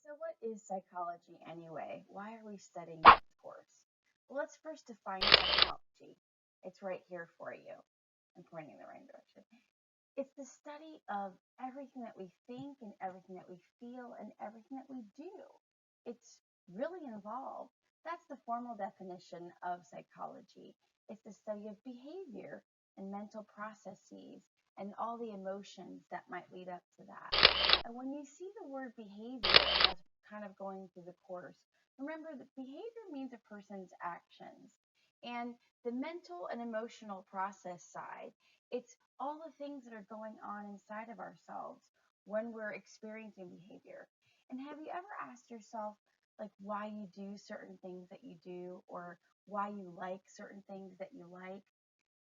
So, what is psychology anyway? Why are we studying this course? Well, let's first define psychology. It's right here for you. I'm pointing in the right direction. It's the study of everything that we think and everything that we feel and everything that we do. It's really involved. That's the formal definition of psychology. It's the study of behavior and mental processes and all the emotions that might lead up to that. And when you see the word behavior as kind of going through the course, remember that behavior means a person's actions. And the mental and emotional process side, it's all the things that are going on inside of ourselves when we're experiencing behavior. And have you ever asked yourself, like, why you do certain things that you do, or why you like certain things that you like?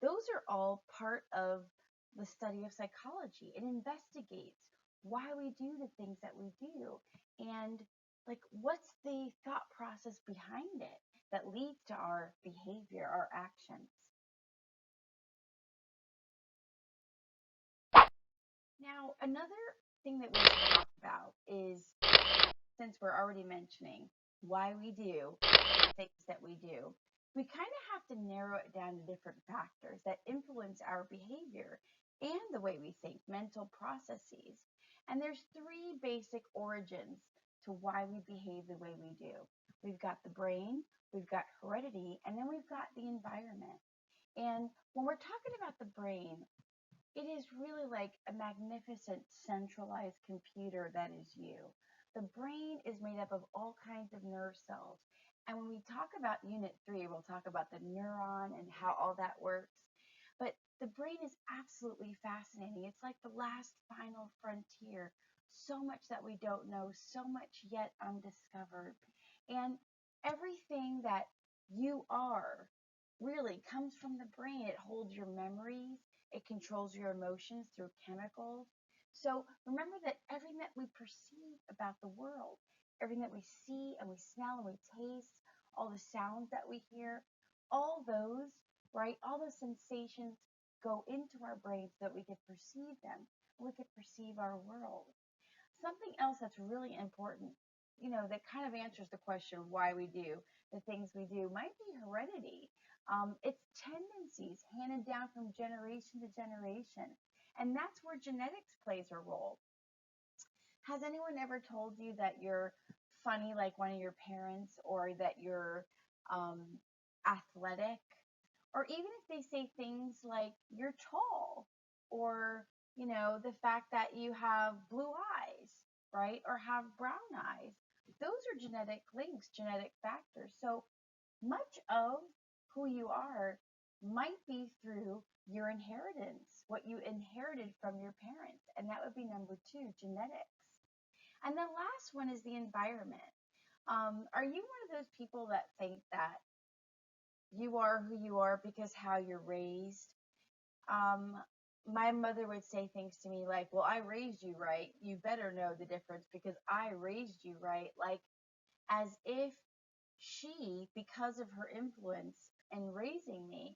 Those are all part of the study of psychology. It investigates why we do the things that we do and like what's the thought process behind it that leads to our behavior, our actions. Now, another thing that we should talk about is since we're already mentioning why we do the things that we do, we kind of have to narrow it down to different factors that influence our behavior and the way we think, mental processes. And there's three basic origins to why we behave the way we do. We've got the brain, we've got heredity, and then we've got the environment. And when we're talking about the brain, it is really like a magnificent centralized computer that is you. The brain is made up of all kinds of nerve cells. And when we talk about Unit 3, we'll talk about the neuron and how all that works. But the brain is absolutely fascinating. It's like the last final frontier. So much that we don't know, so much yet undiscovered. And everything that you are really comes from the brain. It holds your memories, it controls your emotions through chemicals. So remember that everything that we perceive about the world, everything that we see and we smell and we taste, all the sounds that we hear, all those, right, all those sensations go into our brains so that we could perceive them, we could perceive our world. Something else that's really important, that kind of answers the question why we do the things we do might be heredity. It's tendencies handed down from generation to generation. And that's where genetics plays a role. Has anyone ever told you that you're funny like one of your parents, or that you're um, athletic? Or even if they say things like you're tall, or, the fact that you have blue eyes, right? Or have brown eyes. Those are genetic links, genetic factors. So much of who you are might be through your inheritance, what you inherited from your parents. And that would be number two, genetics. And the last one is the environment. Are you one of those people that think that you are who you are because how you're raised? Um, my mother would say things to me like, well, I raised you right. You better know the difference because I raised you right. Like, as if she, because of her influence in raising me,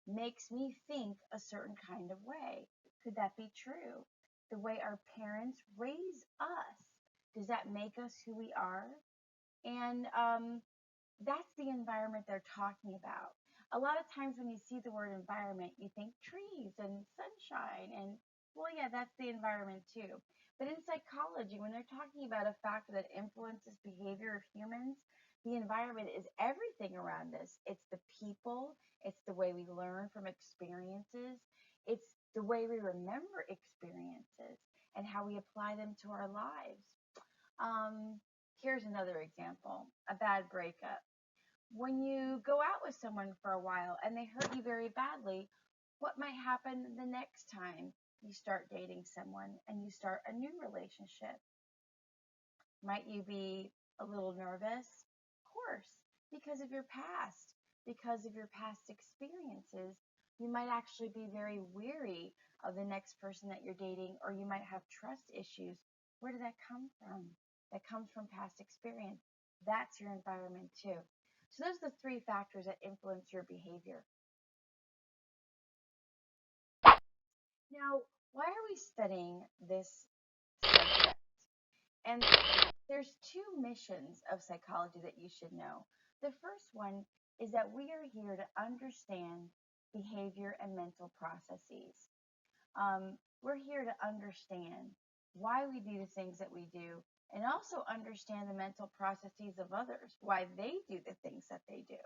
makes me think a certain kind of way. Could that be true? The way our parents raise us, does that make us who we are? And that's the environment they're talking about. A lot of times when you see the word environment, you think trees and sunshine, and well, yeah, that's the environment too. But in psychology, when they're talking about a factor that influences behavior of humans, the environment is everything around us. It's the people, it's the way we learn from experiences, it's the way we remember experiences and how we apply them to our lives. Here's another example, a bad breakup. When you go out with someone for a while and they hurt you very badly, what might happen the next time you start dating someone and you start a new relationship? Might you be a little nervous? Of course, because of your past, because of your past experiences. You might actually be very weary of the next person that you're dating, or you might have trust issues. Where did that come from? That comes from past experience. That's your environment too. So those are the three factors that influence your behavior. Now, why are we studying this subject? And there's two missions of psychology that you should know. The first one is that we are here to understand behavior and mental processes. We're here to understand why we do the things that we do and also understand the mental processes of others, why they do the things that they do.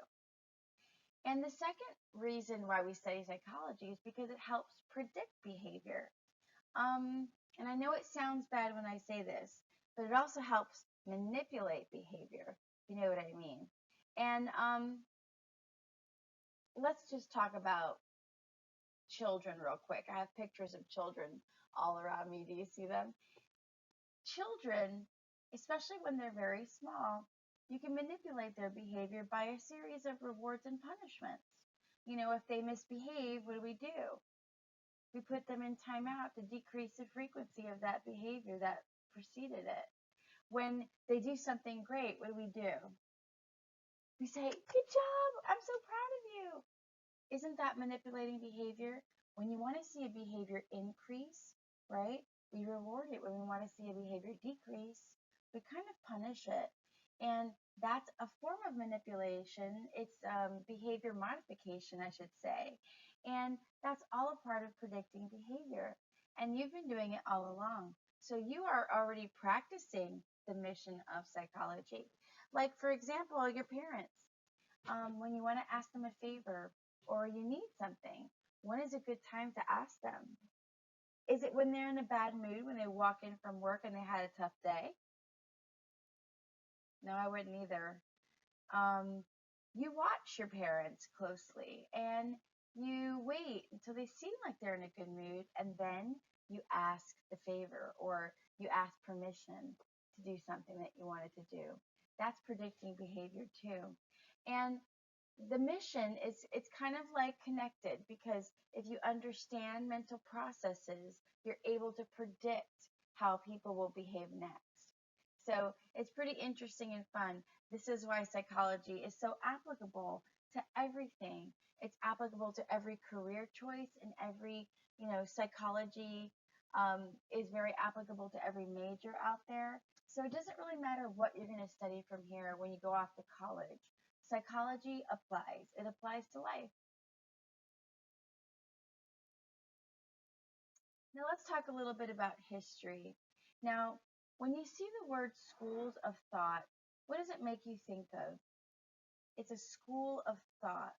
And the second reason why we study psychology is because it helps predict behavior. And I know it sounds bad when I say this, but it also helps manipulate behavior, if you know what I mean. And let's just talk about children real quick. I have pictures of children all around me. Do you see them? Children, especially when they're very small, you can manipulate their behavior by a series of rewards and punishments. You know, if they misbehave, what do? We put them in timeout to decrease the frequency of that behavior that preceded it. When they do something great, what do? We say, "Good job, I'm so proud of you." Isn't that manipulating behavior? When you want to see a behavior increase, right, we reward it. When we want to see a behavior decrease, we kind of punish it. And that's a form of manipulation. It's behavior modification, I should say. And that's all a part of predicting behavior. And you've been doing it all along. So you are already practicing the mission of psychology. Like, for example, your parents. When you want to ask them a favor or you need something, when is a good time to ask them? Is it when they're in a bad mood, when they walk in from work and they had a tough day? No, I wouldn't either. Um, you watch your parents closely and you wait until they seem like they're in a good mood, and then you ask the favor or you ask permission to do something that you wanted to do. That's predicting behavior too. And the mission is, it's kind of like connected, because if you understand mental processes, you're able to predict how people will behave next. So it's pretty interesting and fun. This is why psychology is so applicable to everything. It's applicable to every career choice, and every, psychology is very applicable to every major out there. So it doesn't really matter what you're going to study from here when you go off to college. Psychology applies. It applies to life. Now let's talk a little bit about history. Now, when you see the word schools of thought, what does it make you think of? It's a school of thought.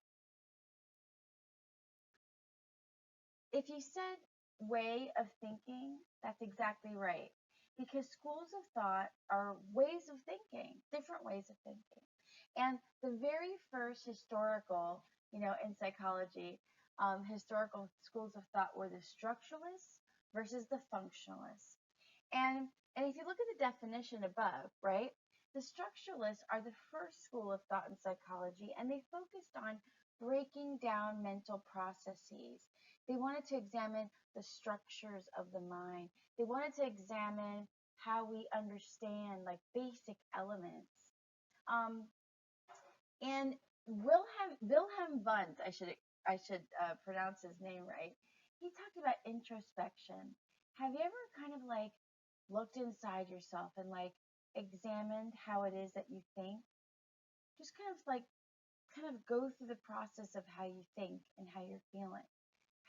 If you said way of thinking, that's exactly right. Because schools of thought are ways of thinking, different ways of thinking. And the very first historical, in psychology, historical schools of thought were the structuralists versus the functionalists. And and if you look at the definition above, right, the structuralists are the first school of thought in psychology, and they focused on breaking down mental processes. They wanted to examine the structures of the mind. They wanted to examine how we understand like basic elements. Um, and Wilhelm Wundt, I should pronounce his name right. He talked about introspection. Have you ever kind of like looked inside yourself and like examined how it is that you think? Just kind of go through the process of how you think and how you're feeling.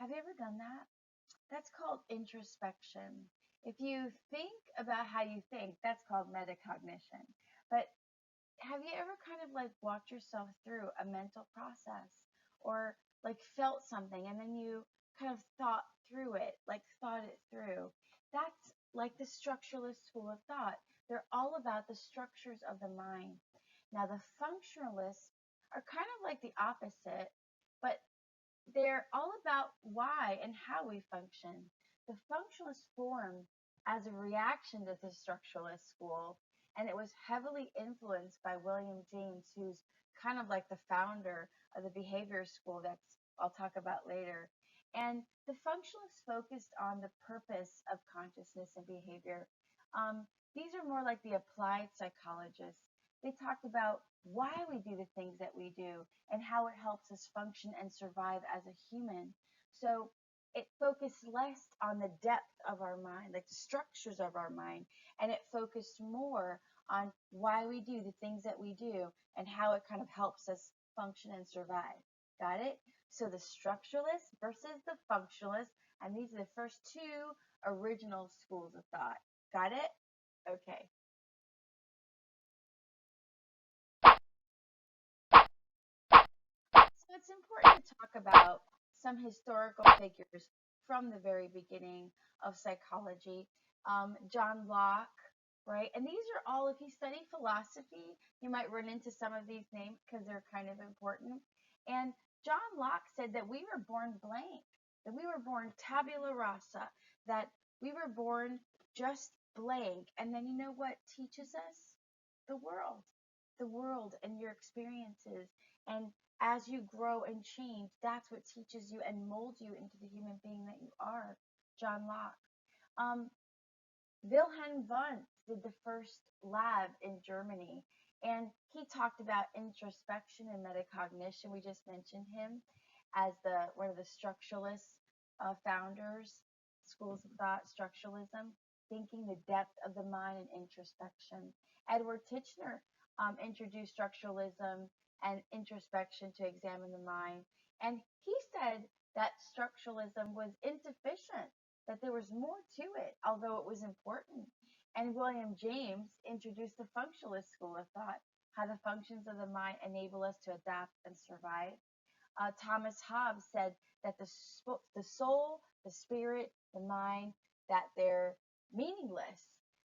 Have you ever done that? That's called introspection. If you think about how you think, that's called metacognition. But have you ever kind of like walked yourself through a mental process, or like felt something and then you kind of thought through it, like thought it through? That's like the structuralist school of thought. They're all about the structures of the mind. Now, the functionalists are kind of like the opposite, but they're all about why and how we function. The functionalists formed as a reaction to the structuralist school, and it was heavily influenced by William James, who's kind of like the founder of the behavior school that's I'll talk about later. And the functionalists focused on the purpose of consciousness and behavior. These are more like the applied psychologists. They talked about why we do the things that we do and how it helps us function and survive as a human. So it focused less on the depth of our mind, like the structures of our mind, and it focused more on why we do the things that we do and how it kind of helps us function and survive. Got it? So the structuralist versus the functionalist, and these are the first two original schools of thought. Got it? Okay. So it's important to talk about some historical figures from the very beginning of psychology. John Locke, right? And these are all, if you study philosophy, you might run into some of these names because they're kind of important. And John Locke said that we were born blank, that we were born tabula rasa, that we were born just blank. And then you know what teaches us? The world, the world and your experiences. And as you grow and change, that's what teaches you and molds you into the human being that you are. John Locke. Um, Wilhelm Wundt did the first lab in Germany, and he talked about introspection and metacognition. We just mentioned him as the one of the structuralist founders, schools of thought, structuralism, thinking the depth of the mind and introspection. Edward Titchener introduced structuralism and introspection to examine the mind, and he said that structuralism was insufficient, that there was more to it, although it was important. And William James introduced the functionalist school of thought, how the functions of the mind enable us to adapt and survive. Thomas Hobbes said that the soul, the spirit, the mind, that they're meaningless,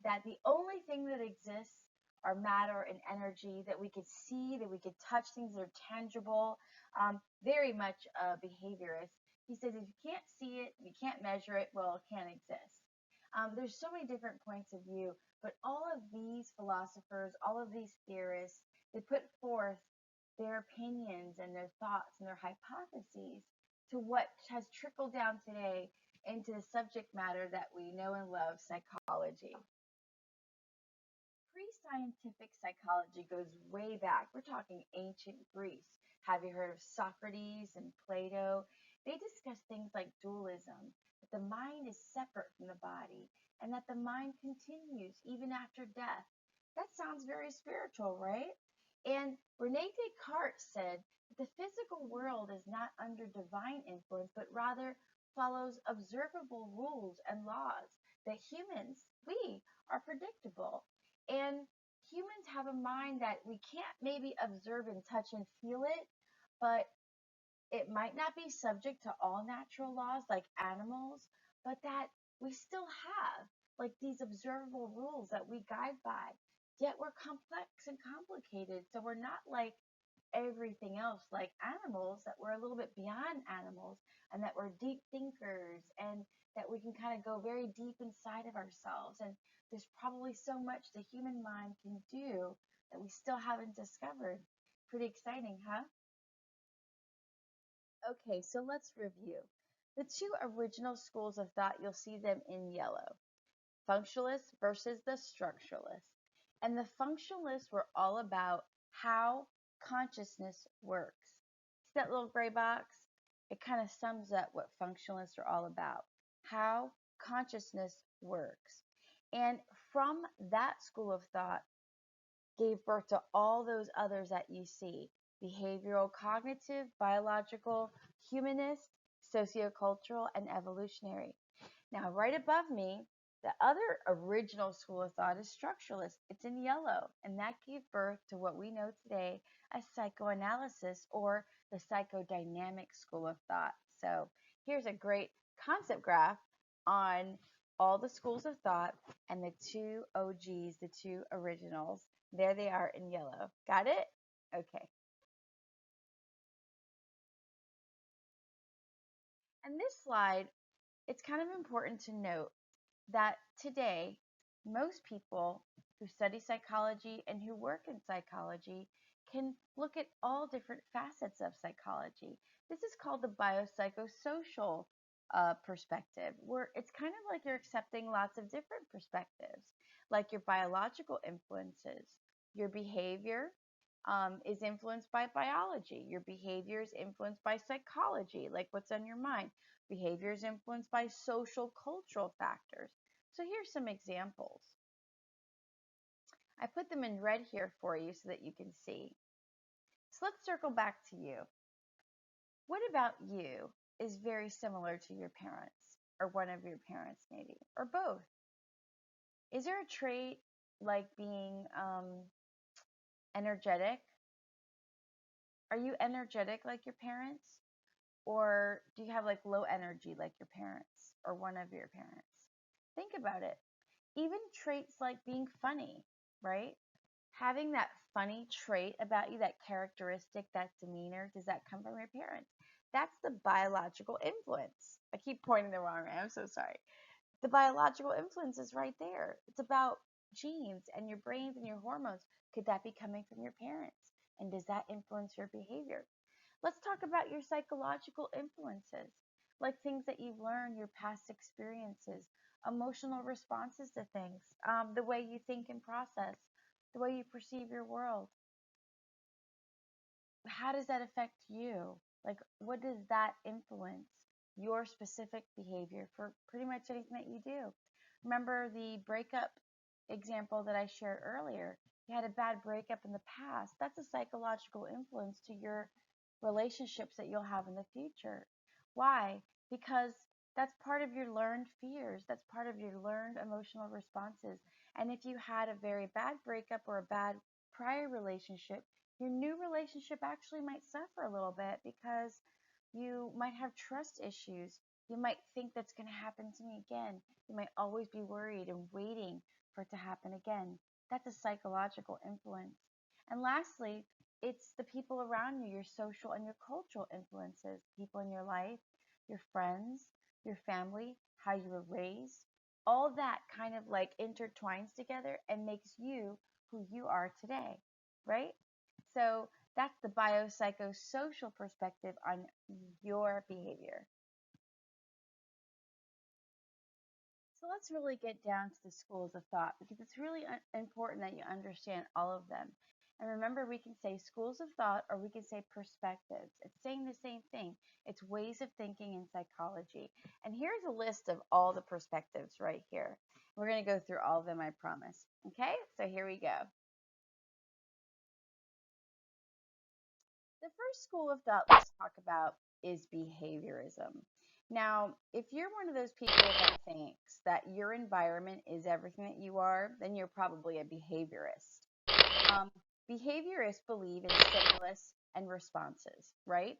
that the only thing that exists are matter and energy, that we could see, that we could touch things that are tangible, very much a behaviorist. He says if you can't see it, you can't measure it, well, it can't exist. There's so many different points of view, but all of these philosophers, all of these theorists, they put forth their opinions and their thoughts and their hypotheses to what has trickled down today into the subject matter that we know and love, psychology. Pre-scientific psychology goes way back. We're talking ancient Greece. Have you heard of Socrates and Plato? They discuss things like dualism, that the mind is separate from the body, and that the mind continues even after death. That sounds very spiritual, right? And Rene Descartes said that the physical world is not under divine influence, but rather follows observable rules and laws, that humans, we, are predictable. And humans have a mind that we can't maybe observe and touch and feel it, but it might not be subject to all natural laws like animals, but that we still have like these observable rules that we guide by. Yet we're complex and complicated, so we're not like everything else like animals, that we're a little bit beyond animals, and that we're deep thinkers, and that we can kind of go very deep inside of ourselves. And there's probably so much the human mind can do that we still haven't discovered. Pretty exciting, huh? Okay, so let's review. The two original schools of thought, you'll see them in yellow, functionalists versus the structuralists. And the functionalists were all about how consciousness works. See that little gray box? It kind of sums up what functionalists are all about, how consciousness works. And from that school of thought, gave birth to all those others that you see: behavioral, cognitive, biological, humanist, sociocultural, and evolutionary. Now, right above me, the other original school of thought is structuralist. It's in yellow, and that gave birth to what we know today as psychoanalysis or the psychodynamic school of thought. So here's a great concept graph on all the schools of thought and the two OGs, the two originals. There they are in yellow. Got it? Okay. And this slide, it's kind of important to note that today, most people who study psychology and who work in psychology can look at all different facets of psychology. This is called the biopsychosocial perspective, where it's kind of like you're accepting lots of different perspectives, like your biological influences, your behavior, is influenced by biology. Your behavior is influenced by psychology, like what's on your mind. Behavior is influenced by social cultural factors. So here's some examples. I put them in red here for you so that you can see. So let's circle back to you. What about you is very similar to your parents, or one of your parents maybe, or both? Is there a trait like being energetic? Are you energetic like your parents? Or do you have like low energy like your parents or one of your parents? Think about it. Even traits like being funny, right? Having that funny trait about you, that characteristic, that demeanor, does that come from your parents? That's the biological influence. I keep pointing the wrong way. I'm so sorry. The biological influence is right there. It's about genes and your brains and your hormones. Could that be coming from your parents? And does that influence your behavior? Let's talk about your psychological influences, like things that you've learned, your past experiences, emotional responses to things, the way you think and process, the way you perceive your world. How does that affect you? Like, what does that influence your specific behavior for pretty much anything that you do? Remember the breakup example that I shared earlier? You had a bad breakup in the past. That's a psychological influence to your relationships that you'll have in the future. Why? Because that's part of your learned fears. That's part of your learned emotional responses. And if you had a very bad breakup or a bad prior relationship, your new relationship actually might suffer a little bit because you might have trust issues. You might think that's going to happen to me again. You might always be worried and waiting for it to happen again. That's a psychological influence. And lastly, it's the people around you, your social and your cultural influences, people in your life, your friends, your family, how you were raised. All that kind of like intertwines together and makes you who you are today, right? So that's the biopsychosocial perspective on your behavior. So let's really get down to the schools of thought because it's really important that you understand all of them. And remember, we can say schools of thought or we can say perspectives. It's saying the same thing. It's ways of thinking in psychology. And here's a list of all the perspectives right here. We're going to go through all of them, I promise. Okay, so here we go. The first school of thought let's talk about is behaviorism. Now, if you're one of those people that thinks that your environment is everything that you are, then you're probably a behaviorist. Um, Behaviorists believe in stimulus and responses, right?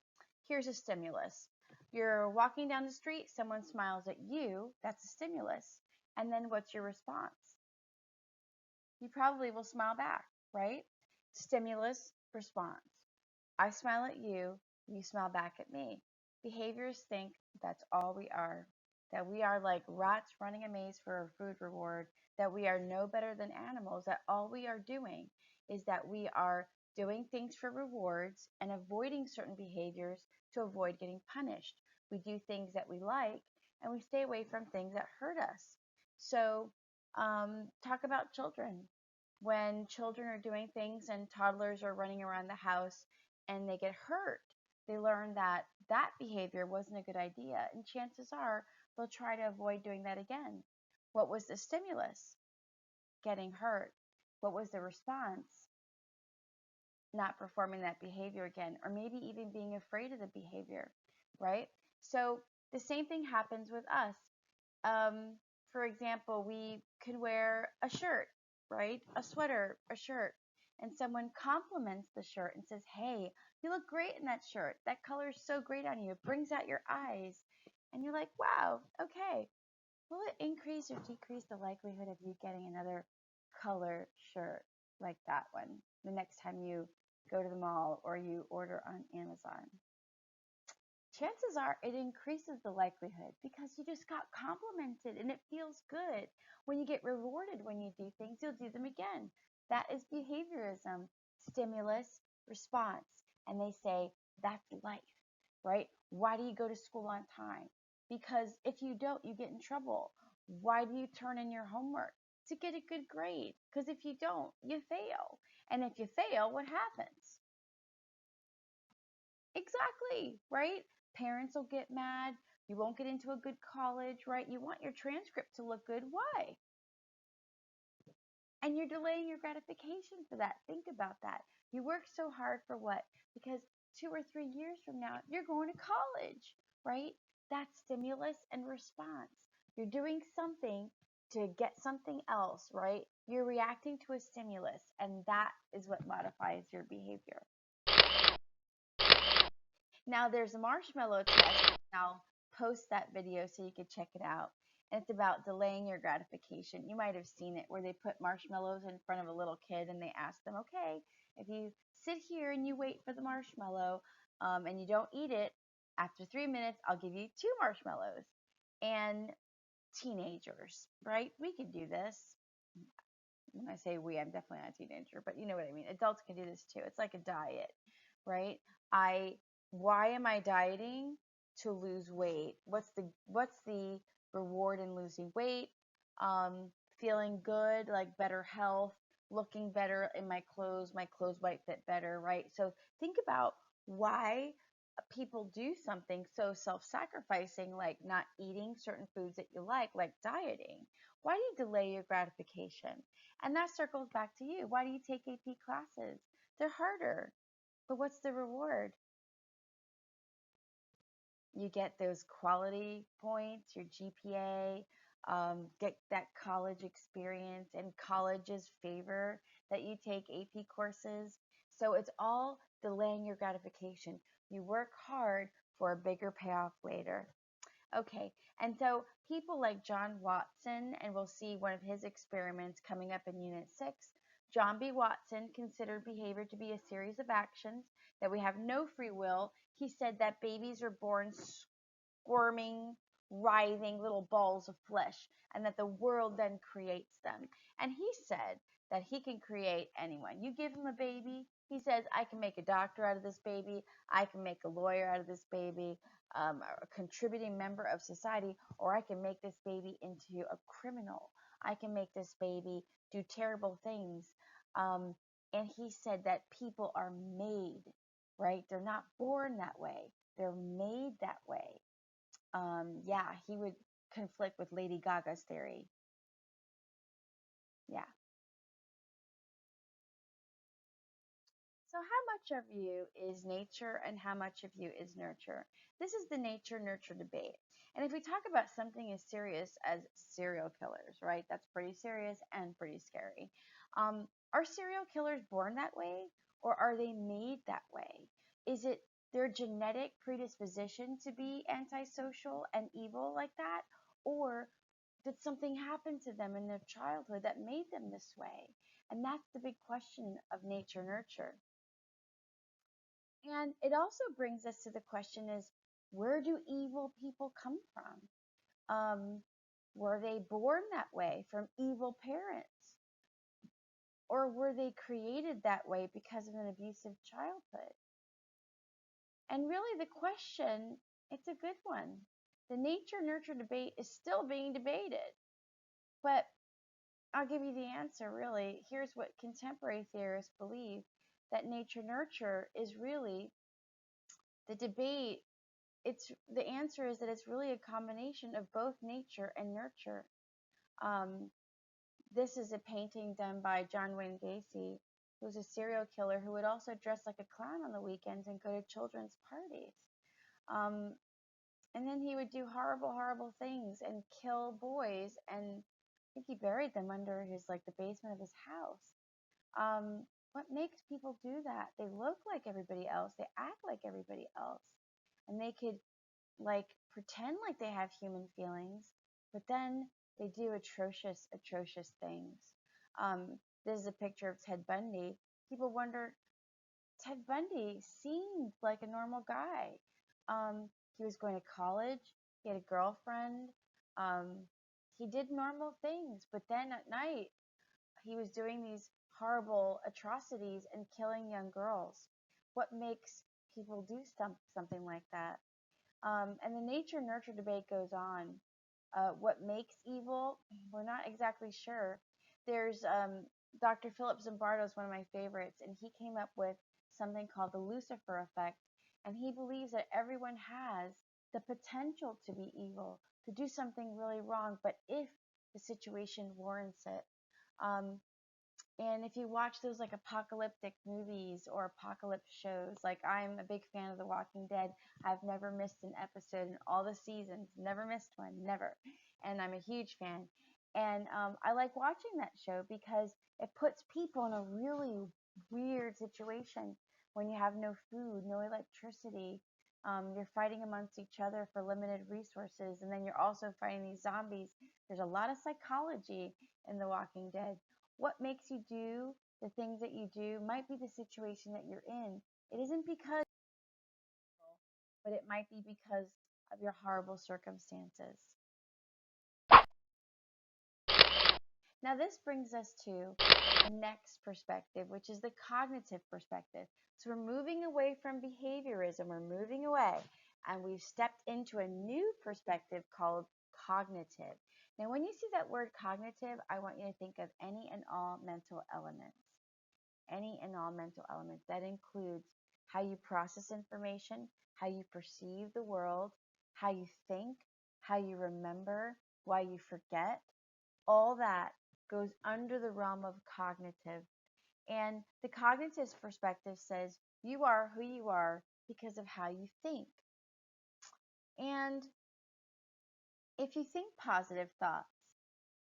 Here's a stimulus. You're walking down the street, someone smiles at you, that's a stimulus. And then what's your response? You probably will smile back, right? Stimulus, response. I smile at you, you smile back at me. Behaviors think that's all we are, that we are like rats running a maze for a food reward, that we are no better than animals, that all we are doing is that we are doing things for rewards and avoiding certain behaviors to avoid getting punished. We do things that we like and we stay away from things that hurt us. So, talk about children. When children are doing things and toddlers are running around the house and they get hurt, they learn that that behavior wasn't a good idea, and chances are they'll try to avoid doing that again. What was the stimulus? Getting hurt. What was the response? Not performing that behavior again, or maybe even being afraid of the behavior, right? So the same thing happens with us. Um, for example, we could wear a shirt, right? A sweater, a shirt, and someone compliments the shirt and says, "Hey, you look great in that shirt. That color is so great on you. It brings out your eyes." And you're like, "Wow, okay." Will it increase or decrease the likelihood of you getting another color shirt like that one the next time you go to the mall or you order on Amazon? Chances are it increases the likelihood because you just got complimented and it feels good. When you get rewarded when you do things, you'll do them again. That is behaviorism, stimulus, response. And they say that's life, right? Why do you go to school on time? Because if you don't, you get in trouble. Why do you turn in your homework? to get a good grade. Because if you don't, you fail. And if you fail, what happens? Exactly, right? Parents will get mad. You won't get into a good college, right? You want your transcript to look good. Why? And you're delaying your gratification for that. Think about that. You work so hard for what? Because 2 or 3 years from now, you're going to college, right? That's stimulus and response. You're doing something to get something else, right? You're reacting to a stimulus, and that is what modifies your behavior. Now there's a marshmallow test, and I'll post that video so you can check it out. And it's about delaying your gratification. You might have seen it where they put marshmallows in front of a little kid and they ask them, okay, if you sit here and you wait for the marshmallow and you don't eat it, after 3 minutes, I'll give you 2 marshmallows. And teenagers, right? We can do this. When I say we, I'm definitely not a teenager, but you know what I mean. Adults can do this too. It's like a diet, right? I Why am I dieting? To lose weight. What's the reward in losing weight? Um, Feeling good, like better health, looking better in my clothes might fit better, right? So think about why people do something so self-sacrificing, like not eating certain foods that you like dieting. Why do you delay your gratification? And that circles back to you. Why do you take AP classes? They're harder, but what's the reward? You get those quality points, your GPA, get that college experience and college's favor that you take AP courses. So it's all delaying your gratification. You work hard for a bigger payoff later. Okay, and so people like John Watson, and we'll see one of his experiments coming up in Unit 6. John B. Watson considered behavior to be a series of actions, that we have no free will. He said that babies are born squirming, writhing little balls of flesh, and that the world then creates them. And he said that he can create anyone. You give him a baby, he says, I can make a doctor out of this baby, I can make a lawyer out of this baby, a contributing member of society, or I can make this baby into a criminal. I can make this baby do terrible things. Um, and he said that people are made, right? They're not born that way. They're made that way. Yeah, he would conflict with Lady Gaga's theory. Yeah. So, how much of you is nature and how much of you is nurture? This is the nature nurture debate. And if we talk about something as serious as serial killers, right? That's pretty serious and pretty scary. Are serial killers born that way or are they made that way? Is it their genetic predisposition to be antisocial and evil like that? Or did something happen to them in their childhood that made them this way? And that's the big question of nature nurture. And it also brings us to the question is, where do evil people come from? Were they born that way from evil parents? Or were they created that way because of an abusive childhood? And really the question, it's a good one. The nature nurture debate is still being debated. But I'll give you the answer really. Here's what contemporary theorists believe, that nature nurture is really the debate. It's the answer is that it's really a combination of both nature and nurture. Um, this is a painting done by John Wayne Gacy, who's a serial killer who would also dress like a clown on the weekends and go to children's parties. Um, and then he would do horrible, horrible things and kill boys. And I think he buried them under his like the basement of his house. What makes people do that? They look like everybody else. They act like everybody else, and they could like pretend like they have human feelings, but then they do atrocious, atrocious things. This is a picture of Ted Bundy. People wonder, Ted Bundy seemed like a normal guy. He was going to college, he had a girlfriend, um, he did normal things, but then at night, he was doing these horrible atrocities and killing young girls. What makes people do something like that? And the nature nurture debate goes on. What makes evil? We're not exactly sure. There's Dr. Philip Zimbardo is one of my favorites, and he came up with something called the Lucifer effect, and he believes that everyone has the potential to be evil, to do something really wrong, but if the situation warrants it. Um, and if you watch those like apocalyptic movies or apocalypse shows, like I'm a big fan of The Walking Dead. I've never missed an episode in all the seasons, never missed one, never. And I'm a huge fan. And I like watching that show because it puts people in a really weird situation when you have no food, no electricity. You're fighting amongst each other for limited resources, and then you're also fighting these zombies. There's a lot of psychology in The Walking Dead. What makes you do the things that you do might be the situation that you're in. It isn't because, but it might be because of your horrible circumstances. Now, this brings us to the next perspective, which is the cognitive perspective. So, we're moving away from behaviorism, we're moving away, and we've stepped into a new perspective called cognitive. Now, when you see that word cognitive, I want you to think of any and all mental elements. Any and all mental elements. That includes how you process information, how you perceive the world, how you think, how you remember, why you forget. All that goes under the realm of cognitive. And the cognitive perspective says you are who you are because of how you think. And if you think positive thoughts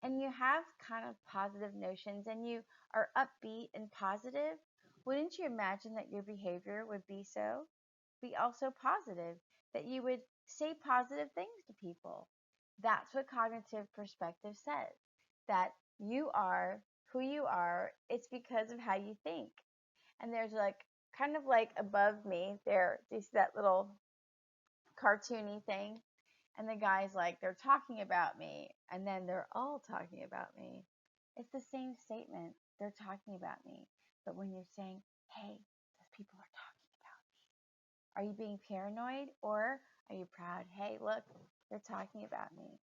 and you have kind of positive notions and you are upbeat and positive, wouldn't you imagine that your behavior would be so? Be also positive, that you would say positive things to people. That's what cognitive perspective says, that you are who you are. It's because of how you think. And there's like kind of like above me there, do you see that little cartoony thing? And the guy's like, they're talking about me, and then they're all talking about me. It's the same statement. They're talking about me. But when you're saying, hey, those people are talking about me, are you being paranoid or are you proud? Hey, look, they're talking about me.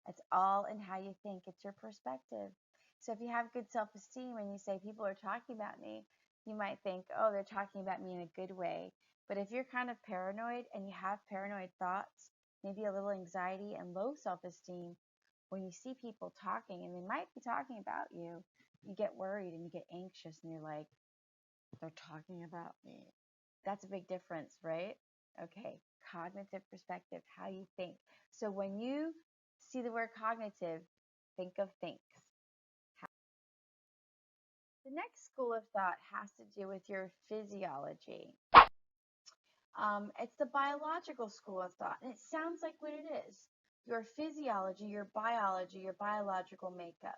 It's all in how you think. It's your perspective. So if you have good self-esteem and you say people are talking about me, you might think, oh, they're talking about me in a good way. But if you're kind of paranoid and you have paranoid thoughts, maybe a little anxiety and low self-esteem, when you see people talking and they might be talking about you, you get worried and you get anxious and you're like, they're talking about me. That's a big difference, right? Okay, cognitive perspective, how you think. So when you see the word cognitive, think of thinks. The next school of thought has to do with your physiology. It's the biological school of thought, and it sounds like what it is. Your physiology, your biology, your biological makeup.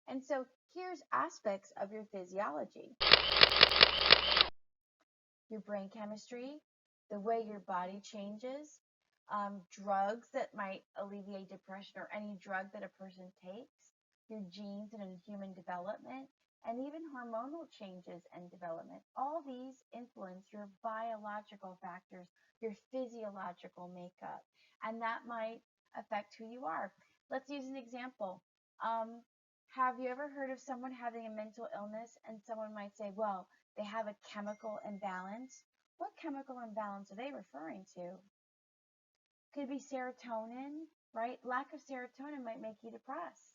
And so here's aspects of your physiology. Your brain chemistry, the way your body changes, drugs that might alleviate depression or any drug that a person takes, your genes and human development, and even hormonal changes and development. All these influence your biological factors, your physiological makeup, and that might affect who you are. Let's use an example. Have you ever heard of someone having a mental illness and someone might say, well, they have a chemical imbalance? What chemical imbalance are they referring to? Could be serotonin, right? Lack of serotonin might make you depressed.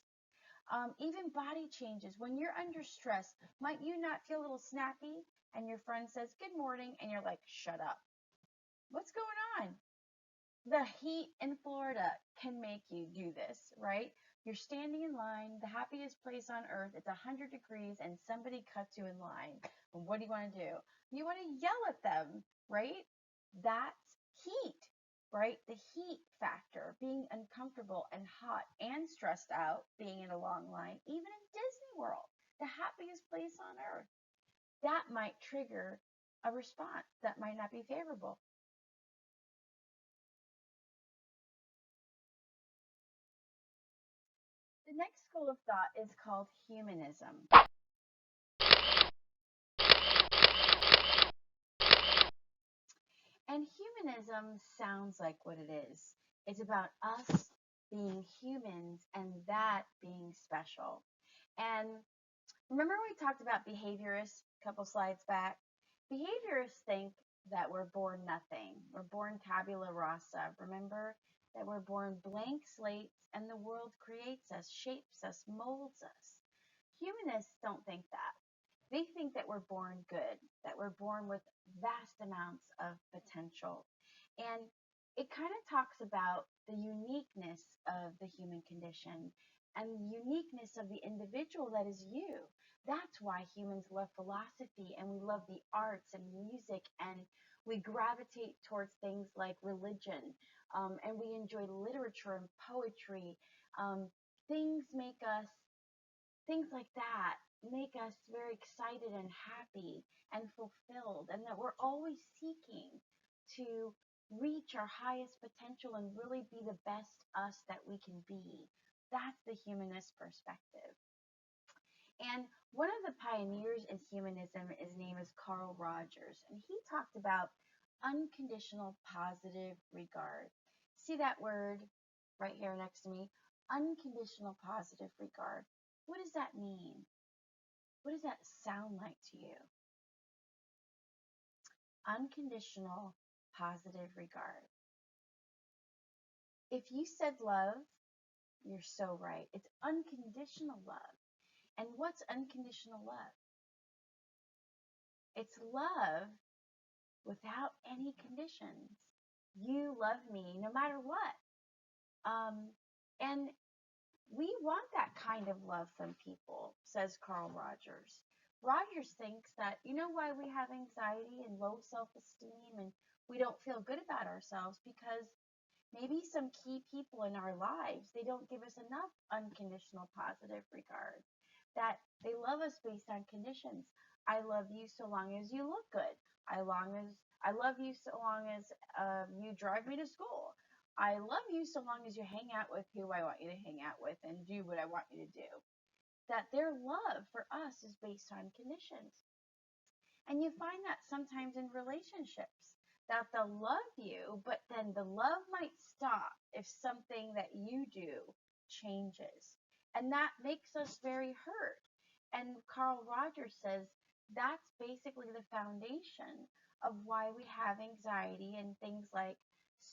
Even body changes. When you're under stress, might you not feel a little snappy and your friend says, good morning, and you're like, shut up. What's going on? The heat in Florida can make you do this, right? You're standing in line, the happiest place on earth. It's 100 degrees and somebody cuts you in line. And what do you want to do? You want to yell at them, right? That's heat, right? The heat factor, being uncomfortable and hot and stressed out, being in a long line, even in Disney World, the happiest place on earth. That might trigger a response that might not be favorable. The next school of thought is called humanism. And humanism sounds like what it is. It's about us being humans and that being special. And Remember we talked about behaviorists a couple slides back? Behaviorists think that we're born nothing. We're born tabula rasa. Remember that we're born blank slates and the world creates us, shapes us, molds us. Humanists don't think that. They think that we're born good, that we're born with vast amounts of potential. And it kind of talks about the uniqueness of the human condition and the uniqueness of the individual that is you. That's why humans love philosophy and we love the arts and music and we gravitate towards things like religion, and we enjoy literature and poetry. Um, things make us things like that make us very excited and happy and fulfilled, and that we're always seeking to reach our highest potential and really be the best us that we can be. That's the humanist perspective. And one of the pioneers in humanism, his name is Carl Rogers, and he talked about unconditional positive regard. See that word right here next to me? Unconditional positive regard. What does that mean? What does that sound like to you? Unconditional positive regard. If you said love, you're so right. It's unconditional love. And what's unconditional love? It's love without any conditions. You love me no matter what. And we want that kind of love from people, says Carl Rogers. Rogers thinks that, you know why we have anxiety and low self esteem and we don't feel good about ourselves? Because maybe some key people in our lives, they don't give us enough unconditional positive regard. That they love us based on conditions. I love you so long as you look good. I love you so long as you drive me to school. I love you so long as you hang out with who I want you to hang out with and do what I want you to do. That their love for us is based on conditions. And you find that sometimes in relationships that they'll love you, but then the love might stop if something that you do changes. And that makes us very hurt. And Carl Rogers says that's basically the foundation of why we have anxiety and things like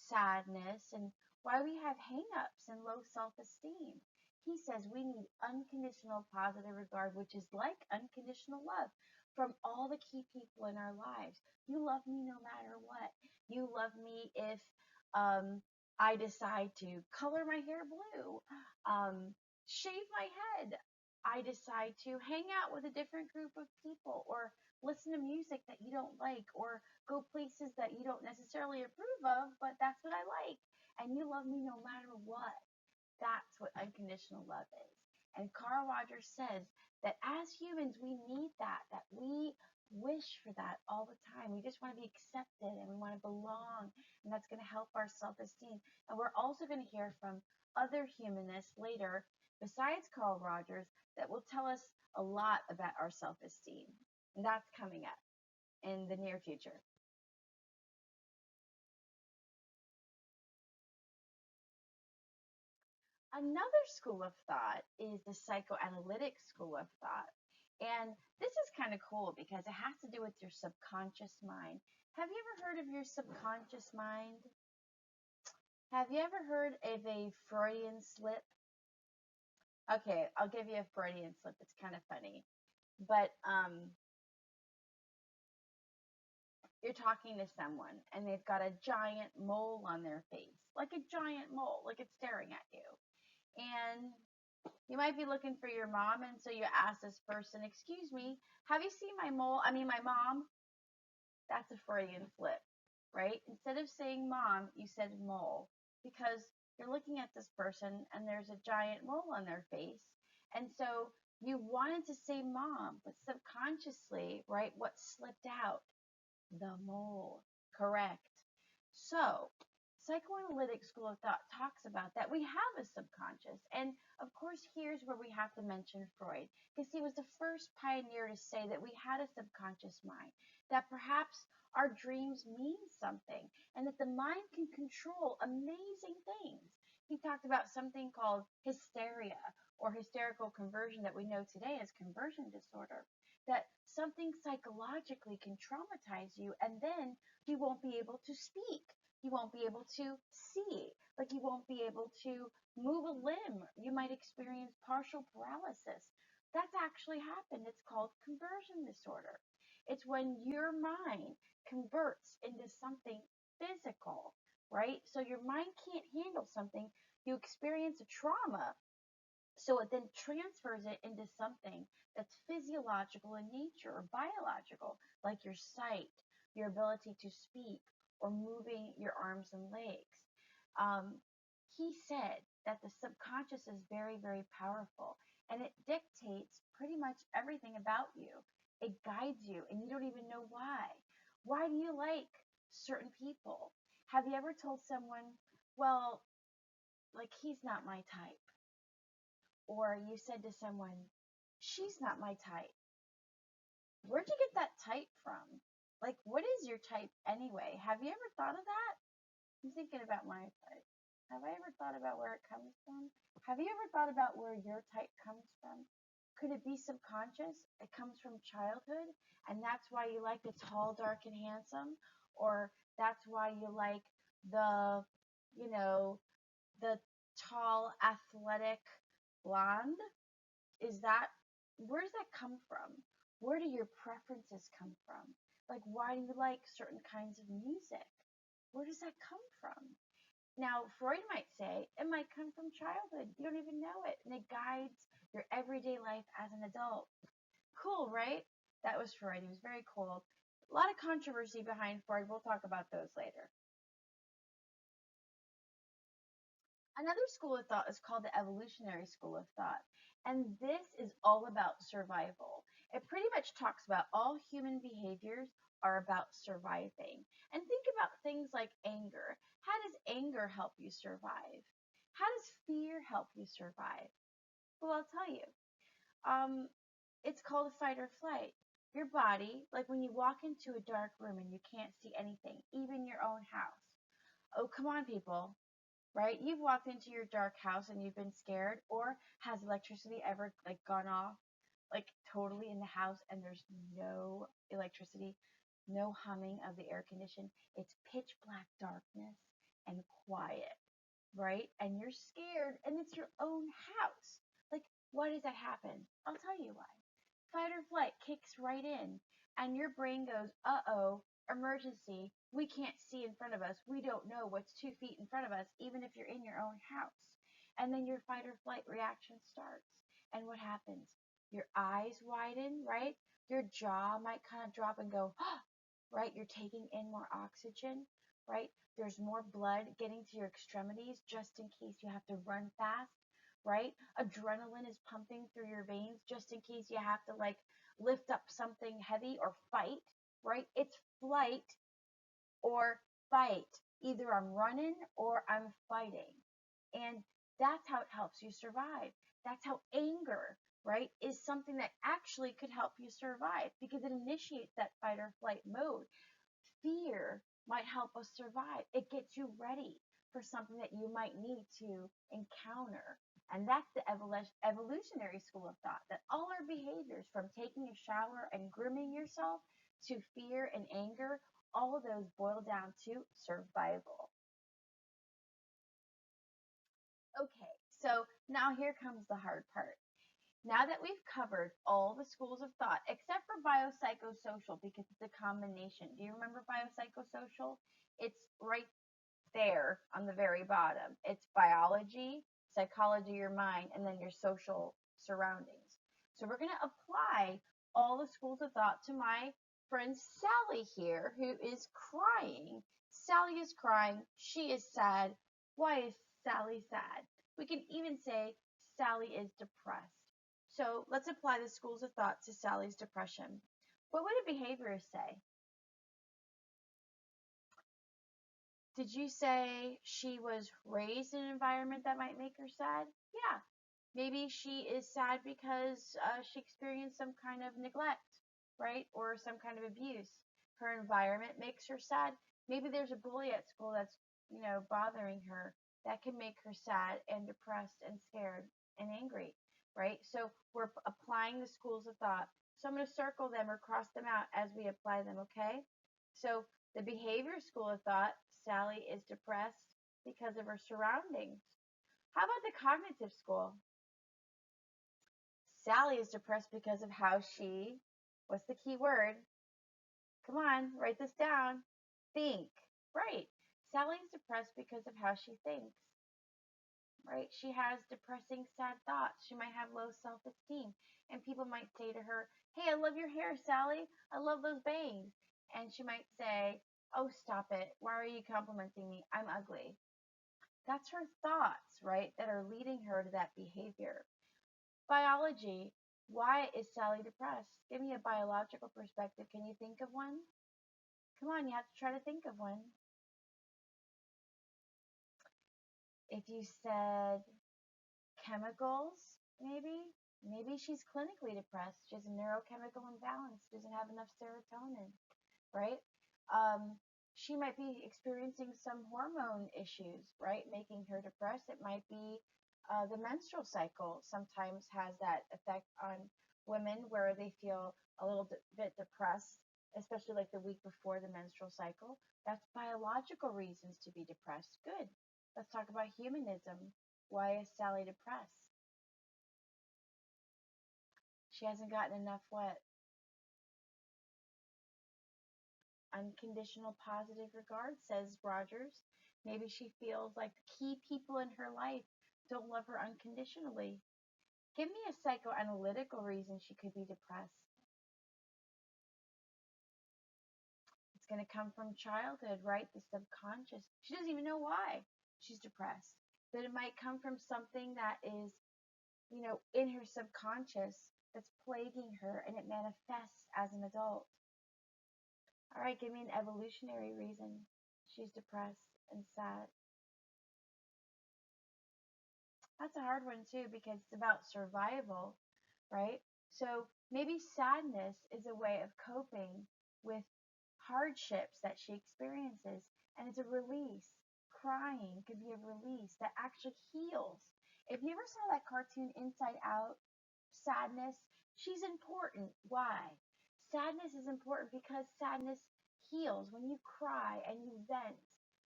sadness and why we have hangups and low self esteem. He says we need unconditional positive regard, which is like unconditional love from all the key people in our lives. You love me no matter what. You love me if I decide to color my hair blue, shave my head. I decide to hang out with a different group of people or listen to music that you don't like or go places that you don't necessarily approve of, but that's what I like. And you love me no matter what. That's what unconditional love is. And Carl Rogers says that as humans, we need that, that we wish for that all the time. We just want to be accepted and we want to belong, and that's going to help our self esteem. And we're also going to hear from other humanists later, besides Carl Rogers, that will tell us a lot about our self esteem. And that's coming up in the near future. Another school of thought is the psychoanalytic school of thought. And this is kind of cool because it has to do with your subconscious mind. Have you ever heard of your subconscious mind? Have you ever heard of a Freudian slip? Okay, I'll give you a Freudian slip. It's kind of funny. But you're talking to someone and they've got a giant mole on their face, like a giant mole, like it's staring at you. And you might be looking for your mom, and so you ask this person, "Excuse me, have you seen my mole? I mean, my mom." That's a Freudian slip, right? Instead of saying mom, you said mole because you're looking at this person and there's a giant mole on their face. And so you wanted to say mom, but subconsciously, right, what slipped out? The mole. Correct. So, psychoanalytic school of thought talks about that we have a subconscious. And of course, here's where we have to mention Freud, because he was the first pioneer to say that we had a subconscious mind, that perhaps our dreams mean something, and that the mind can control amazing things. He talked about something called hysteria, or hysterical conversion that we know today as conversion disorder, that something psychologically can traumatize you, and then you won't be able to speak. You won't be able to see. Like, you won't be able to move a limb. You might experience partial paralysis. That's actually happened. It's called conversion disorder. It's when your mind converts into something physical, right? So your mind can't handle something. You experience a trauma, so it then transfers it into something that's physiological in nature or biological, like your sight, your ability to speak, or moving your arms and legs. Um, he said that the subconscious is very, very powerful, and it dictates pretty much everything about you. It guides you, and you don't even know why. Why do you like certain people? Have you ever told someone, well, like, he's not my type? Or you said to someone, she's not my type. Where'd you get that type from? Like, what is your type anyway? Have you ever thought of that? I'm thinking about my type. Have I ever thought about where it comes from? Have you ever thought about where your type comes from? Could it be subconscious? It comes from childhood, and that's why you like the tall, dark, and handsome? Or that's why you like the, you know, the tall, athletic blonde? Is that, where does that come from? Where do your preferences come from? Like, why do you like certain kinds of music? Where does that come from? Now, Freud might say it might come from childhood. You don't even know it, and it guides your everyday life as an adult. Cool, right? That was Freud. He was very cool. A lot of controversy behind Freud. We'll talk about those later. Another school of thought is called the evolutionary school of thought, and this is all about survival. It pretty much talks about all human behaviors are about surviving. And think about things like anger. How does anger help you survive? How does fear help you survive? Well, I'll tell you. Um, it's called fight or flight. Your body, like when you walk into a dark room and you can't see anything, even your own house. Oh, come on, people, right? You've walked into your dark house and you've been scared, or has electricity ever like gone off like totally in the house and there's no electricity, no humming of the air condition. It's pitch black darkness and quiet, right? And you're scared and it's your own house. Like, why does that happen? I'll tell you why. Fight or flight kicks right in, and your brain goes, uh-oh, emergency. We can't see in front of us. We don't know what's 2 feet in front of us, even if you're in your own house. And then your fight or flight reaction starts. And what happens? Your eyes widen, right? Your jaw might kind of drop and go, right? You're taking in more oxygen, right? There's more blood getting to your extremities just in case you have to run fast, right? Adrenaline is pumping through your veins just in case you have to like lift up something heavy or fight, right? It's flight or fight. Either I'm running or I'm fighting. And that's how it helps you survive. That's how anger, right, is something that actually could help you survive because it initiates that fight or flight mode. Fear might help us survive. It gets you ready for something that you might need to encounter. And that's the evolutionary school of thought, that all our behaviors, from taking a shower and grooming yourself to fear and anger, all of those boil down to survival. Okay, so now here comes the hard part. Now that we've covered all the schools of thought, except for biopsychosocial, because it's a combination. Do you remember biopsychosocial? It's right there on the very bottom. It's biology, psychology, your mind, and then your social surroundings. So we're going to apply all the schools of thought to my friend Sally here, who is crying. Sally is crying. She is sad. Why is Sally sad? We can even say Sally is depressed. So let's apply the schools of thought to Sally's depression. What would a behaviorist say? Did you say she was raised in an environment that might make her sad? Yeah. Maybe she is sad because she experienced some kind of neglect, right? Or some kind of abuse. Her environment makes her sad. Maybe there's a bully at school that's, bothering her. That can make her sad and depressed and scared and angry. right? So we're applying the schools of thought. So I'm going to circle them or cross them out as we apply them, okay? So the behavior school of thought, Sally is depressed because of her surroundings. How about the cognitive school? Sally is depressed because of how she, what's the key word? Come on, write this down. Think. Right. Sally is depressed because of how she thinks. Right? She has depressing, sad thoughts. She might have low self esteem. And people might say to her, "Hey, I love your hair, Sally. I love those bangs." And she might say, "Oh, stop it. Why are you complimenting me? I'm ugly." That's her thoughts, right, that are leading her to that behavior. Biology. Why is Sally depressed? Give me a biological perspective. Can you think of one? Come on, you have to try to think of one. If you said chemicals, maybe she's clinically depressed. She has a neurochemical imbalance, doesn't have enough serotonin, right? Um, she might be experiencing some hormone issues, right, making her depressed. It might be the menstrual cycle sometimes has that effect on women where they feel a little bit depressed, especially like the week before the menstrual cycle. That's biological reasons to be depressed. Good. Let's talk about humanism. Why is Sally depressed? She hasn't gotten enough what? Unconditional positive regard, says Rogers. Maybe she feels like the key people in her life don't love her unconditionally. Give me a psychoanalytical reason she could be depressed. It's going to come from childhood, right? The subconscious. She doesn't even know why she's depressed. But it might come from something that is, in her subconscious that's plaguing her and it manifests as an adult. All right, give me an evolutionary reason she's depressed and sad. That's a hard one too because it's about survival, right? So maybe sadness is a way of coping with hardships that she experiences, and it's a release. Crying could be a release that actually heals. If you ever saw that cartoon Inside Out, sadness, she's important. Why? Sadness is important because sadness heals. When you cry and you vent,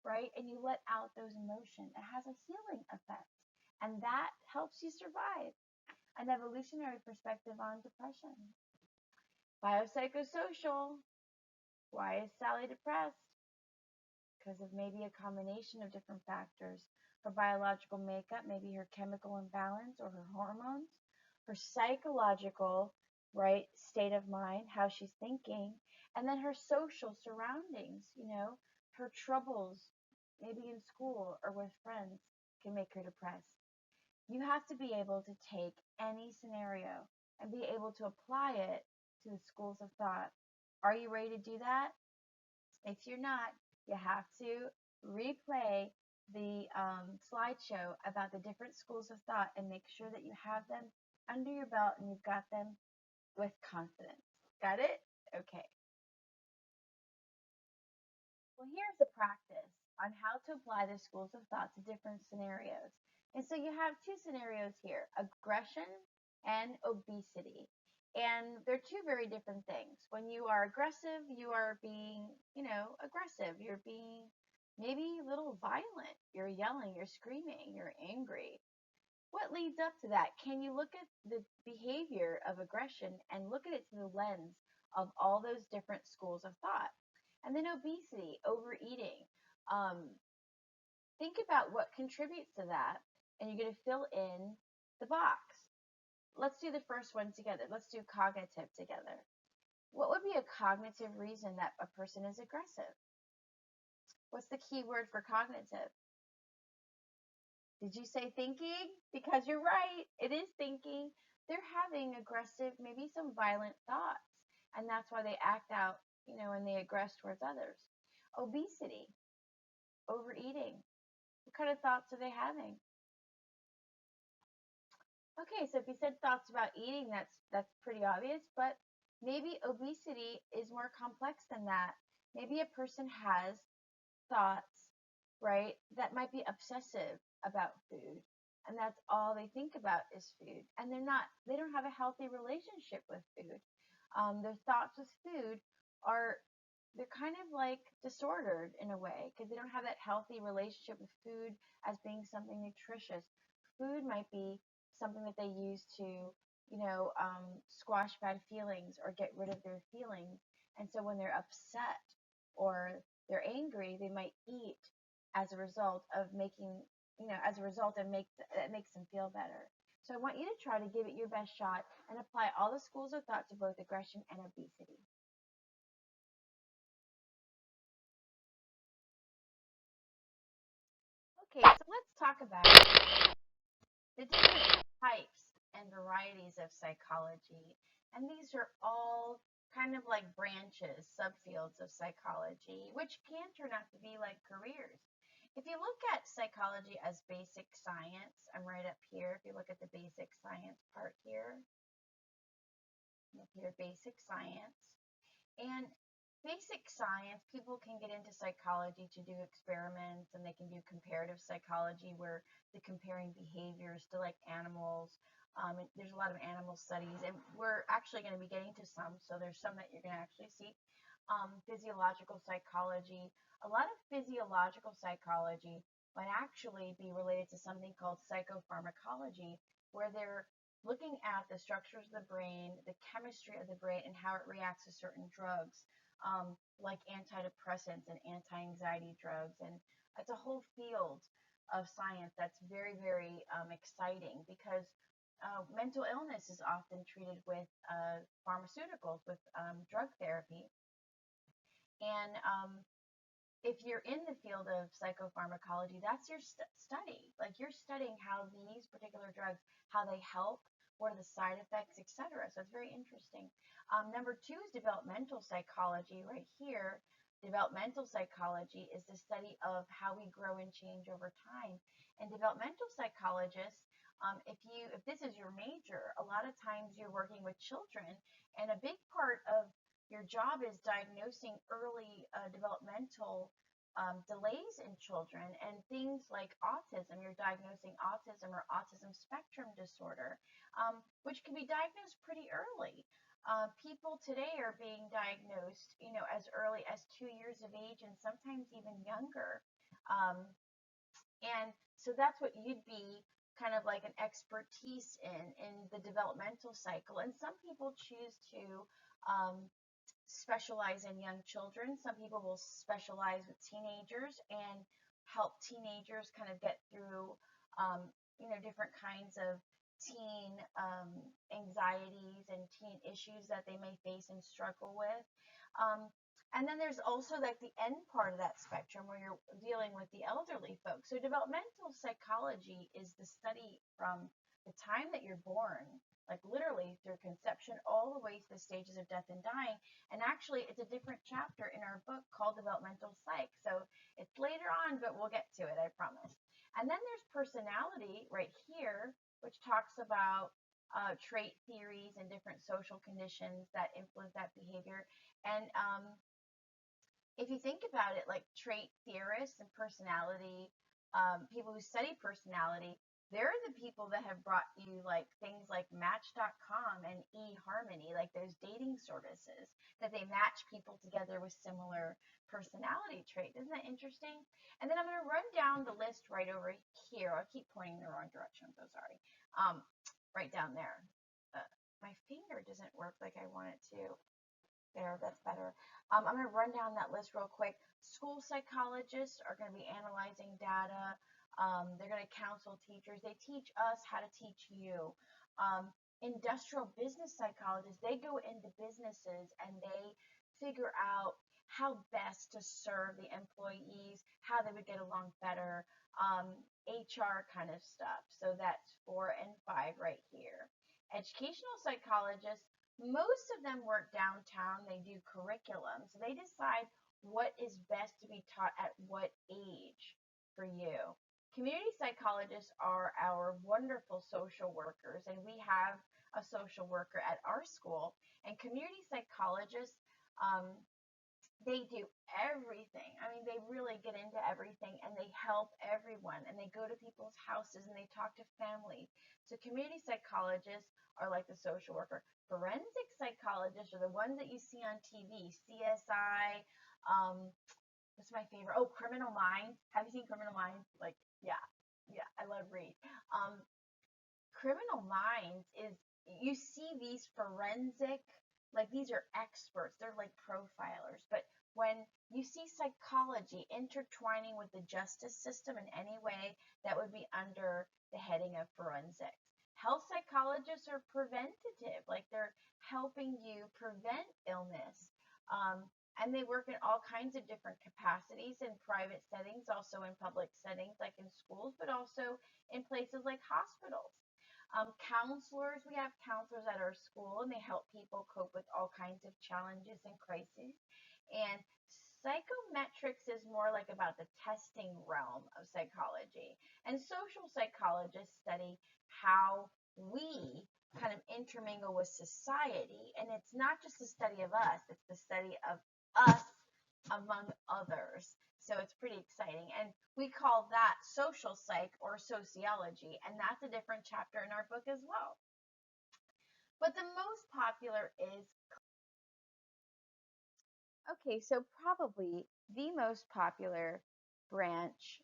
right, and you let out those emotions, it has a healing effect. And that helps you survive. An evolutionary perspective on depression. Biopsychosocial. Why is Sally depressed? Because of maybe a combination of different factors. Her biological makeup, maybe her chemical imbalance or her hormones, her psychological, right, state of mind, how she's thinking, and then her social surroundings, her troubles, maybe in school or with friends, can make her depressed. You have to be able to take any scenario and be able to apply it to the schools of thought. Are you ready to do that? If you're not, you have to replay the slideshow about the different schools of thought and make sure that you have them under your belt and you've got them with confidence. Got it? Okay. Well, here's a practice on how to apply the schools of thought to different scenarios. And so you have two scenarios here, aggression and obesity. And they're two very different things. When you are aggressive, you are being, aggressive. You're being maybe a little violent. You're yelling, you're screaming, you're angry. What leads up to that? Can you look at the behavior of aggression and look at it through the lens of all those different schools of thought? And then obesity, overeating. Um, think about what contributes to that, and you're going to fill in the box. Let's do the first one together. Let's do cognitive together. What would be a cognitive reason that a person is aggressive? What's the key word for cognitive? Did you say thinking? Because you're right, it is thinking. They're having aggressive, maybe some violent thoughts, and that's why they act out, and they aggress towards others. Obesity, overeating. What kind of thoughts are they having? Okay, so if you said thoughts about eating, that's pretty obvious, but maybe obesity is more complex than that. Maybe a person has thoughts, right, that might be obsessive about food. and that's all they think about is food. And they don't have a healthy relationship with food. Their thoughts with food are, they're kind of like disordered in a way because they don't have that healthy relationship with food as being something nutritious. Food might be something that they use to, squash bad feelings or get rid of their feelings. And so when they're upset or they're angry, they might eat as a result of making, as a result of that makes them feel better. So I want you to try to give it your best shot and apply all the schools of thought to both aggression and obesity. Okay, so let's talk about the different types and varieties of psychology. And these are all kind of like branches, subfields of psychology, which can turn out to be like careers. If you look at psychology as basic science, I'm right up here. If you look at the basic science part here, up here, basic science. And basic science, people can get into psychology to do experiments, and they can do comparative psychology where they're comparing behaviors to like animals. There's a lot of animal studies, and we're actually going to be getting to some. So there's some that you're going to actually see. Physiological psychology. A lot of physiological psychology might actually be related to something called psychopharmacology, where they're looking at the structures of the brain, the chemistry of the brain, and how it reacts to certain drugs, like antidepressants and anti-anxiety drugs. And it's a whole field of science that's very, very exciting because mental illness is often treated with pharmaceuticals, with drug therapy. And if you're in the field of psychopharmacology, that's your study. Like you're studying how these particular drugs, how they help, what are the side effects, etc. So it's very interesting. Number two is developmental psychology. Right here, developmental psychology is the study of how we grow and change over time. And developmental psychologists, if this is your major, a lot of times you're working with children, and a big part of your job is diagnosing early developmental delays in children and things like autism. You're diagnosing autism or autism spectrum disorder, which can be diagnosed pretty early. People today are being diagnosed, as early as 2 years of age and sometimes even younger. Um, and so that's what you'd be kind of like an expertise in the developmental cycle. And some people choose to specialize in young children. Some people will specialize with teenagers and help teenagers kind of get through, different kinds of teen anxieties and teen issues that they may face and struggle with. Um, and then there's also like the end part of that spectrum where you're dealing with the elderly folks. So developmental psychology is the study from the time that you're born, like literally through conception all the way to the stages of death and dying. And actually, it's a different chapter in our book called Developmental Psych. So it's later on, but we'll get to it, I promise. And then there's personality right here, which talks about trait theories and different social conditions that influence that behavior. And if you think about it, like trait theorists and personality, people who study personality, they're the people that have brought you like things like Match.com and eHarmony, like those dating services that they match people together with similar personality traits. Isn't that interesting? And then I'm going to run down the list right over here. I keep pointing in the wrong direction. I'm so sorry. Right down there. My finger doesn't work like I want it to. There, that's better. I'm going to run down that list real quick. School psychologists are going to be analyzing data. They're going to counsel teachers. They teach us how to teach you. Industrial business psychologists, they go into businesses and they figure out how best to serve the employees, how they would get along better, HR kind of stuff. So that's 4 and 5 right here. Educational psychologists, most of them work downtown. They do curriculum. So they decide what is best to be taught at what age for you. Community psychologists are our wonderful social workers, and we have a social worker at our school. And community psychologists, um, They do everything. I mean, they really get into everything and they help everyone and they go to people's houses and they talk to family. So, community psychologists are like the social worker. Forensic psychologists are the ones that you see on TV, CSI. What's my favorite? Oh, Criminal Minds. Have you seen Criminal Minds? Like, yeah, yeah, I love Reed. Um, Criminal Minds is, you see these forensic, like these are experts, they're like profilers, but when you see psychology intertwining with the justice system in any way, that would be under the heading of forensics. Health psychologists are preventative, like they're helping you prevent illness. And they work in all kinds of different capacities in private settings, also in public settings like in schools, but also in places like hospitals. Counselors, we have counselors at our school and they help people cope with all kinds of challenges and crises. And psychometrics is more like about the testing realm of psychology. And social psychologists study how we kind of intermingle with society. And it's not just the study of us, it's the study of us among others. So it's pretty exciting. And we call that social psych or sociology. And that's a different chapter in our book as well. But the most popular is, okay, so probably the most popular branch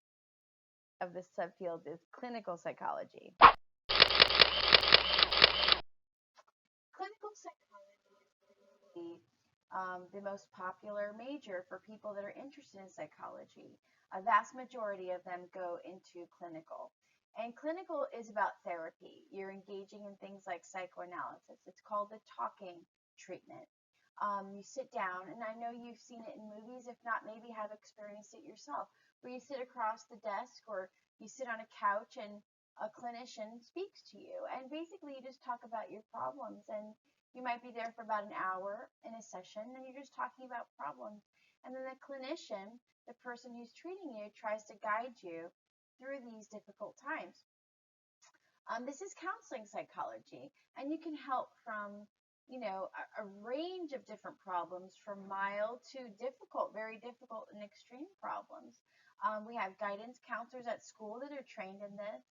of the subfield is clinical psychology. Clinical psychology is the most popular major for people that are interested in psychology. A vast majority of them go into clinical. And clinical is about therapy. You're engaging in things like psychoanalysis. It's called the talking treatment. You sit down, and I know you've seen it in movies, if not, maybe have experienced it yourself, where you sit across the desk or you sit on a couch and a clinician speaks to you. And basically, you just talk about your problems. And you might be there for about an hour in a session, and you're just talking about problems. And then the clinician, the person who's treating you, tries to guide you through these difficult times. This is counseling psychology, and you can help from, a range of different problems, from mild to difficult, very difficult and extreme problems. We have guidance counselors at school that are trained in this.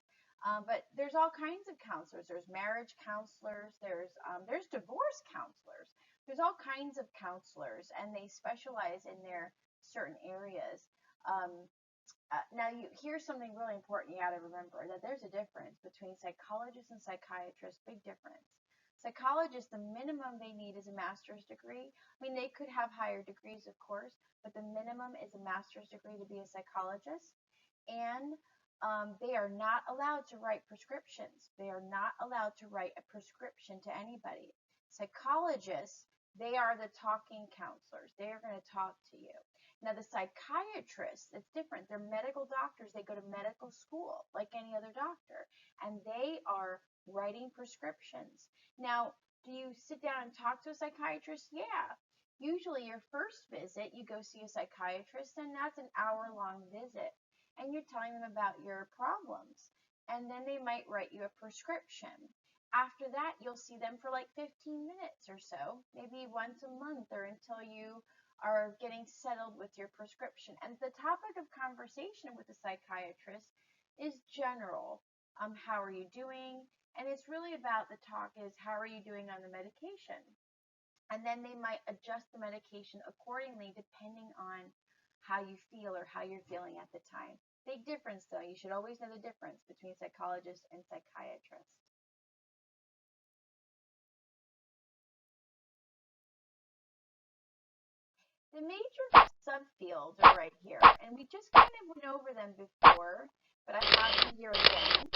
But there's all kinds of counselors. There's marriage counselors. There's divorce counselors. There's all kinds of counselors, and they specialize in their certain areas. Um, Now, here's something really important you got to remember, that there's a difference between psychologists and psychiatrists, big difference. Psychologists, the minimum they need is a master's degree. I mean, they could have higher degrees, of course, but the minimum is a master's degree to be a psychologist. And they are not allowed to write prescriptions. They are not allowed to write a prescription to anybody. Psychologists, they are the talking counselors. They are going to talk to you. Now, the psychiatrists, it's different. They're medical doctors. They go to medical school like any other doctor, and they are writing prescriptions. Now, do you sit down and talk to a psychiatrist? Yeah. Usually, your first visit, you go see a psychiatrist, and that's an hour-long visit, and you're telling them about your problems. And then they might write you a prescription. After that, you'll see them for like 15 minutes or so, maybe once a month, or until you are getting settled with your prescription. And the topic of conversation with a psychiatrist is general. How are you doing? And it's really about, the talk is, how are you doing on the medication? And then they might adjust the medication accordingly depending on how you feel or how you're feeling at the time. Big difference though. You should always know the difference between psychologists and psychiatrists. The major subfields are right here, and we just kind of went over them before, but I have them here again.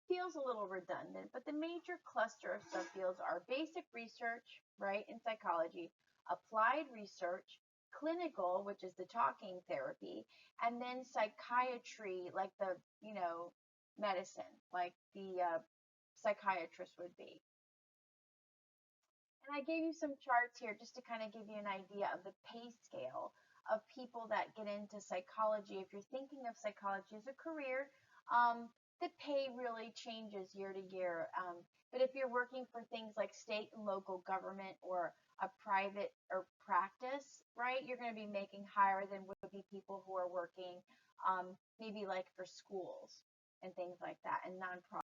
Feels a little redundant, but the major cluster of subfields are basic research, right, in psychology, applied research, clinical, which is the talking therapy, and then psychiatry, like the, medicine, like the psychiatrist would be. And I gave you some charts here just to kind of give you an idea of the pay scale of people that get into psychology. If you're thinking of psychology as a career, the pay really changes year to year. But if you're working for things like state and local government or a private or practice, right, you're going to be making higher than would be people who are working maybe like for schools and things like that and nonprofit.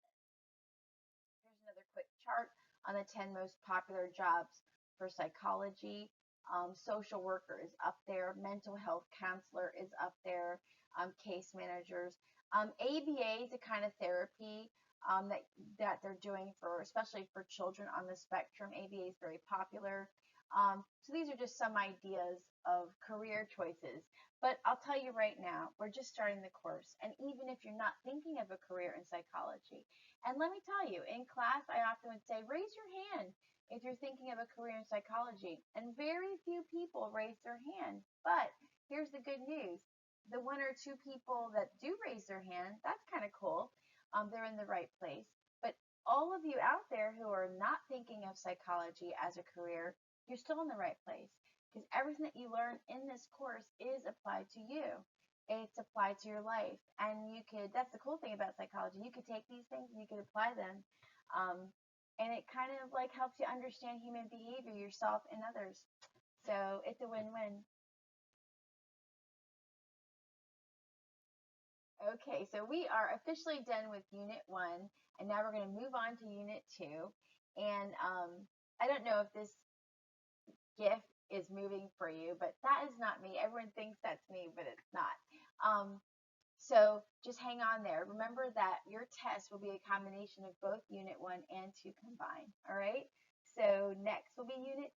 Here's another quick chart on the 10 most popular jobs for psychology. Social worker is up there, mental health counselor is up there, case managers. ABA is a kind of therapy that they're doing for, especially for children on the spectrum. ABA is very popular. So these are just some ideas of career choices. But I'll tell you right now, we're just starting the course. And even if you're not thinking of a career in psychology, and let me tell you, in class, I often would say, raise your hand if you're thinking of a career in psychology. And very few people raise their hand. But here's the good news, the one or two people that do raise their hand, that's kind of cool. They're in the right place. But all of you out there who are not thinking of psychology as a career, you're still in the right place because everything that you learn in this course is applied to you. It's applied to your life. And you could, that's the cool thing about psychology. You could take these things and you could apply them. Um, and it kind of like helps you understand human behavior, yourself and others. So it's a win-win. Okay, so we are officially done with Unit 1, and now we're going to move on to Unit 2. And I don't know if this GIF is moving for you, but that is not me. Everyone thinks that's me, but it's not. Um, so just hang on there. Remember that your test will be a combination of both Unit 1 and 2 combined. All right. So next will be Unit